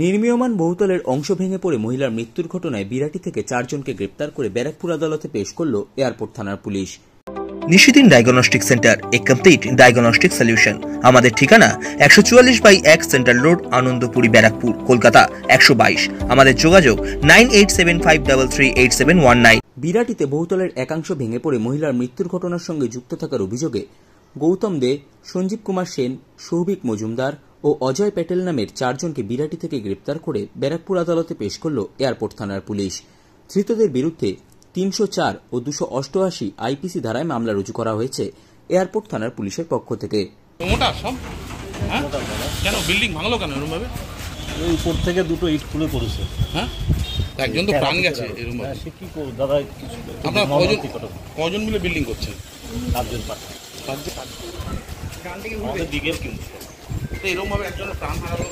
নির্মীয়মান বহুতলের অংশ ভেঙে পড়ে মহিলার মৃত্যুর ঘটনায় বিরাটি থেকে 4 জনকে গ্রেপ্তার করে ব্যারাকপুর আদালতে পেশ করল এয়ারপোর্ট থানার পুলিশ। নিশিদিন ডায়াগনস্টিক সেন্টার, এ কমপ্লিট ডায়াগনস্টিক সলিউশন। আমাদের ঠিকানা 144/1 সেন্ট্রাল রোড, আনন্দপুরি, ব্যারাকপুর, কলকাতা 122। আমাদের যোগাযোগ 9875338719। বিরাটিতে বহুতলের একাংশ ভেঙে পড়ে মহিলার মৃত্যুর ঘটনার সঙ্গে যুক্ত থাকার অভিযোগে গৌতম দে, সঞ্জীব কুমার সেন, সৌভিক মজুমদার ও অজয় প্যাটেল নামের 4 জনকে বিরাটি থেকে গ্রেপ্তার করে ব্যারাকপুর আদালতে পেশ করল এয়ারপোর্ট থানার পুলিশ। ধৃতদের বিরুদ্ধে 304 ও 288 আইপিসি ধারায় মামলা রুজু করা হয়েছে এয়ারপোর্ট থানার পুলিশের পক্ষ থেকে। কেন বিল্ডিং ভাঙলো কেন এরকম ভাবে? ওই উপর থেকে দুটো ইট খুলে পড়েছে। হ্যাঁ, একজন তো প্রাণ গেছে এরকম ভাবে। সে কি করব দাদা? আপনারা কজন মিলে বিল্ডিং করছেন? 7 জন পার্ট। আমাদের দিকের কি এরকম ভাবে একজন প্রাণ হারালো।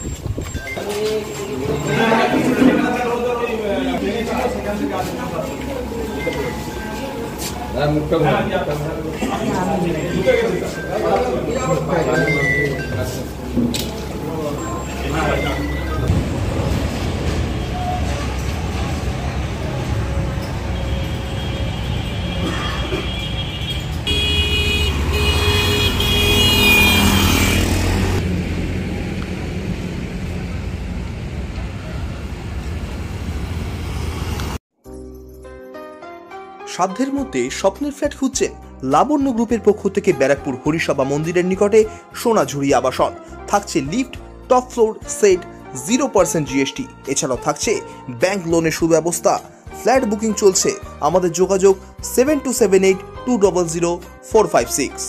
সাধ্যের মধ্যে স্বপ্নের ফ্ল্যাট খুঁজছেন? লাবণ্য গ্রুপের পক্ষ থেকে ব্যারাকপুর হরিসভা মন্দিরের নিকটে সোনাঝুরি আবাসন। থাকছে lift, top floor, set, 0% GST। এছাড়াও থাকছে ব্যাংক লোনের সুব্যবস্থা। ফ্ল্যাট বুকিং চলছে। আমাদের যোগাযোগ 7278200456।